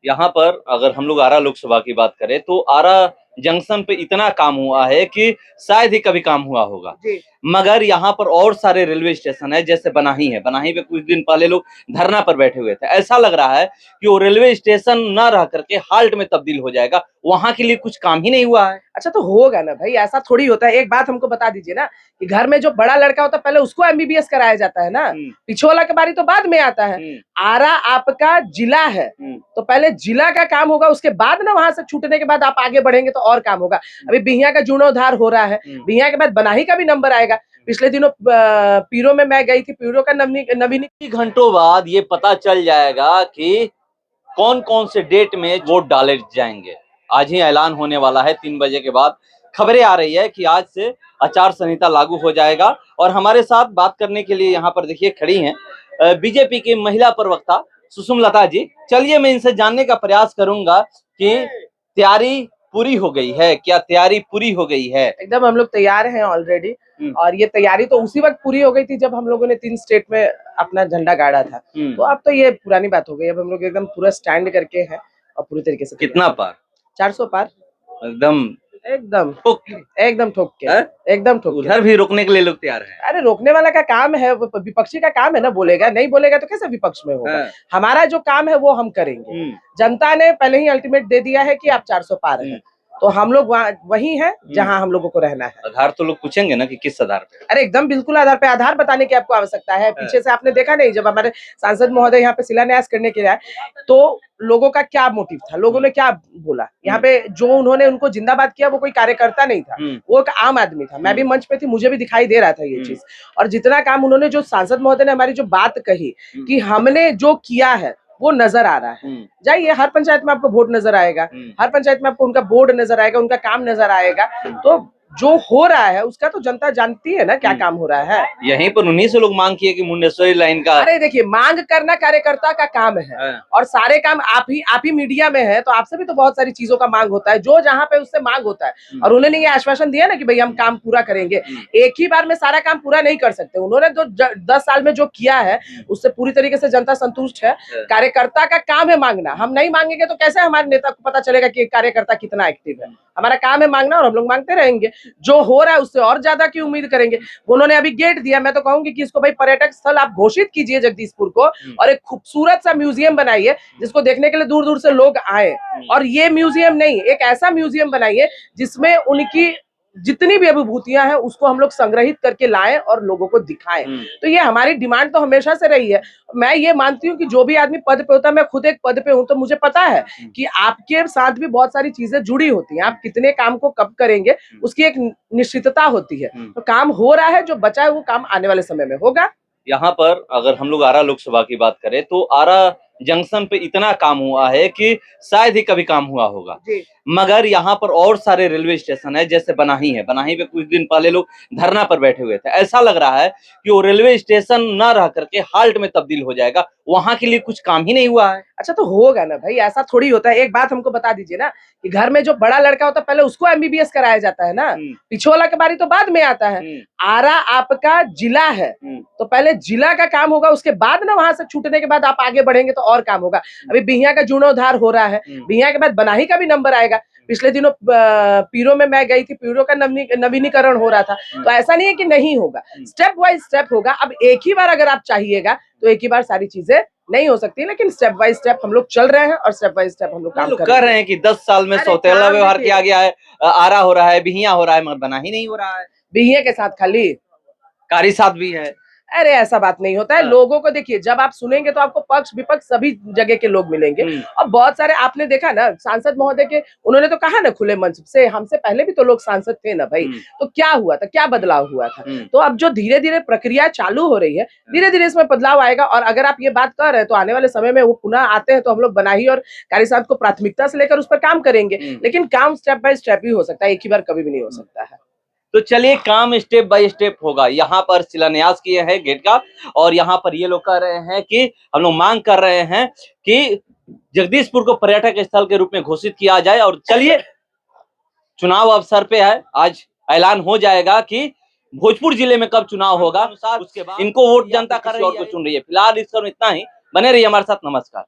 यहाँ पर अगर हम लोग आरा लोकसभा की बात करें तो आरा जंक्शन पे इतना काम हुआ है कि शायद ही कभी काम हुआ होगा। मगर यहाँ पर और सारे रेलवे स्टेशन है, जैसे बनाही है। बनाही पे कुछ दिन पहले लोग धरना पर बैठे हुए थे। ऐसा लग रहा है कि वो रेलवे स्टेशन न रह करके हाल्ट में तब्दील हो जाएगा। वहां के लिए कुछ काम ही नहीं हुआ है। अच्छा तो होगा ना भाई, ऐसा थोड़ी होता है। एक बात हमको बता दीजिए ना कि घर में जो बड़ा लड़का होता है पहले उसको एमबीबीएस कराया जाता है ना, पीछे वाला के बारी तो बाद में आता है। आरा आपका जिला है तो पहले जिला का काम होगा, उसके बाद ना वहां से छूटने के बाद आप आगे बढ़ेंगे तो और काम होगा। अभी बिहिया का जीर्णोद्धार हो रहा है, बिहिया के बाद बनाही का भी नंबर आएगा। पिछले दिनों पीरो में मैं गई थी, पीरो का नवीन घंटों बाद ये पता चल जाएगा कि कौन कौन से डेट में वोट डाले जाएंगे। आज ही ऐलान होने वाला है 3 बजे के बाद। खबरें आ रही है कि आज से आचार संहिता लागू हो जाएगा। और हमारे साथ बात करने के लिए यहाँ पर देखिए खड़ी हैं बीजेपी की महिला प्रवक्ता सुषमलता जी। चलिए मैं इनसे जानने का प्रयास करूंगा कि तैयारी पूरी हो गई है क्या? तैयारी पूरी हो गई है? एकदम हम लोग तैयार हैं ऑलरेडी। और ये तैयारी तो उसी वक्त पूरी हो गई थी जब हम लोगों ने 3 स्टेट में अपना झंडा गाड़ा था। तो अब तो ये पुरानी बात हो गई। अब हम लोग एकदम पूरा स्टैंड करके हैं और पूरी तरीके से। कितना पार? 400 पार। एकदम एकदम एकदम ठोक के एकदम ठोक। उधर भी रोकने के लिए लोग तैयार हैं। अरे रोकने वाला का काम है, विपक्षी का काम है ना, बोलेगा नहीं बोलेगा तो कैसे विपक्ष में होगा। हमारा जो काम है वो हम करेंगे। जनता ने पहले ही अल्टीमेट दे दिया है कि आप 400 पार हैं, तो हम लोग वही हैं जहां हम लोगों को रहना है। आधार तो लोग पूछेंगे ना कि किस आधार पे? अरे एकदम बिल्कुल आधार पे। आधार बताने की आपको आवश्यकता है? पीछे से आपने देखा नहीं, जब हमारे सांसद महोदय यहाँ पे शिलान्यास करने के लिए आए तो लोगों का क्या मोटिव था, लोगों ने क्या बोला। यहाँ पे जो उन्होंने उनको जिंदाबाद किया वो कोई कार्यकर्ता नहीं था, वो एक आम आदमी था। मैं भी मंच पे थी, मुझे भी दिखाई दे रहा था ये चीज। और जितना काम उन्होंने, जो सांसद महोदय ने हमारी जो बात कही कि हमने जो किया है वो नजर आ रहा है। जाइए, हर पंचायत में आपको वोट नजर आएगा, हर पंचायत में आपको उनका बोर्ड नजर आएगा, उनका काम नजर आएगा। तो जो हो रहा है उसका तो जनता जानती है ना क्या काम हो रहा है। यहीं पर उन्हीं से लोग मांग किए कि मुंडेश्वरी लाइन का। अरे देखिए, मांग करना कार्यकर्ता का काम है और सारे काम आप ही मीडिया में है तो आपसे भी तो बहुत सारी चीजों का मांग होता है, जो जहाँ पे उससे मांग होता है। और उन्होंने ये आश्वासन दिया ना कि भाई हम काम पूरा करेंगे। एक ही बार में सारा काम पूरा नहीं कर सकते। उन्होंने तो 10 साल में जो किया है उससे पूरी तरीके से जनता संतुष्ट है। कार्यकर्ता का काम है मांगना। हम नहीं मांगेंगे तो कैसे हमारे नेता को पता चलेगा कि कार्यकर्ता कितना एक्टिव है। हमारा काम है मांगना और हम लोग मांगते रहेंगे। जो हो रहा है उससे और ज्यादा की उम्मीद करेंगे। उन्होंने अभी गेट दिया, मैं तो कहूंगी कि इसको भाई पर्यटक स्थल आप घोषित कीजिए जगदीशपुर को, और एक खूबसूरत सा म्यूजियम बनाइए जिसको देखने के लिए दूर दूर से लोग आए। और ये म्यूजियम नहीं, एक ऐसा म्यूजियम बनाइए जिसमें उनकी जितनी भी अनुभूतियां हैं उसको हम लोग संग्रहित करके लाएं और लोगों को दिखाएं। तो ये हमारी डिमांड तो हमेशा से रही है। मैं ये मानती हूँ कि जो भी आदमी पद पे होता है, मैं खुद एक पद पे हूँ तो मुझे पता है कि आपके साथ भी बहुत सारी चीजें जुड़ी होती हैं। आप कितने काम को कब करेंगे उसकी एक निश्चितता होती है। तो काम हो रहा है, जो बचा है वो काम आने वाले समय में होगा। यहाँ पर अगर हम लोग आरा लोकसभा की बात करें तो आरा जंक्शन पे इतना काम हुआ है कि शायद ही कभी काम हुआ होगा। मगर यहाँ पर और सारे रेलवे स्टेशन है, जैसे बनाही है। बनाही पे कुछ दिन पहले लोग धरना पर बैठे हुए थे। ऐसा लग रहा है कि वो रेलवे स्टेशन न रह करके हाल्ट में तब्दील हो जाएगा। वहां के लिए कुछ काम ही नहीं हुआ है। अच्छा तो होगा ना भाई, ऐसा थोड़ी होता है। एक बात हमको बता दीजिए ना कि घर में जो बड़ा लड़का होता है पहले उसको एमबीबीएस कराया जाता है ना, पीछे वाला के बारी तो बाद में आता है। आरा आपका जिला है तो पहले जिला का काम होगा, उसके बाद ना वहां से छूटने के बाद आप आगे बढ़ेंगे तो और काम होगा। अभी बिहिया का जीर्णोद्धार हो रहा है, बिहिया के बाद बनाही का भी नंबर आएगा। पिछले दिनों पीरो में मैं गई थी, पीरो का नवीनीकरण हो रहा था। तो ऐसा नहीं है कि नहीं होगा, स्टेप बाय स्टेप होगा। अब एक ही बार अगर आप चाहिएगा तो एक ही बार सारी चीजें नहीं हो सकती, लेकिन स्टेप बाय स्टेप हम लोग चल रहे हैं और स्टेप बाय स्टेप हम लोग काम कर रहे हैं। कि 10 साल में सौतेला व्यवहार किया गया है, आरा हो रहा है, बिहिया हो रहा है, मगर बनाही नहीं हो रहा है। बिहिया के साथ खाली कारी साथ भी है। अरे ऐसा बात नहीं होता है। लोगों को देखिए, जब आप सुनेंगे तो आपको पक्ष विपक्ष सभी जगह के लोग मिलेंगे। और बहुत सारे आपने देखा ना सांसद महोदय के, उन्होंने तो कहा ना खुले मंच से, हमसे पहले भी तो लोग सांसद थे ना भाई। तो क्या हुआ था, क्या बदलाव हुआ था? तो अब जो धीरे धीरे प्रक्रिया चालू हो रही है, धीरे धीरे इसमें बदलाव आएगा। और अगर आप ये बात कर रहे हैं तो आने वाले समय में वो पुनः आते हैं तो हम लोग बनाही और कार्यसाध को प्राथमिकता से लेकर उस पर काम करेंगे। लेकिन काम स्टेप बाय स्टेप ही हो सकता है, एक ही बार कभी भी नहीं हो सकता है। तो चलिए, काम स्टेप बाय स्टेप होगा। यहाँ पर शिलान्यास किए हैं गेट का, और यहाँ पर ये लोग कह रहे हैं कि हम लोग मांग कर रहे हैं कि जगदीशपुर को पर्यटक स्थल के रूप में घोषित किया जाए। और चलिए, चुनाव अवसर पे है, आज ऐलान हो जाएगा कि भोजपुर जिले में कब चुनाव होगा। उसके बाद इनको वोट जनता कर रही है, चुन रही है। फिलहाल इस समय इतना ही। बने रहिए हमारे साथ। नमस्कार।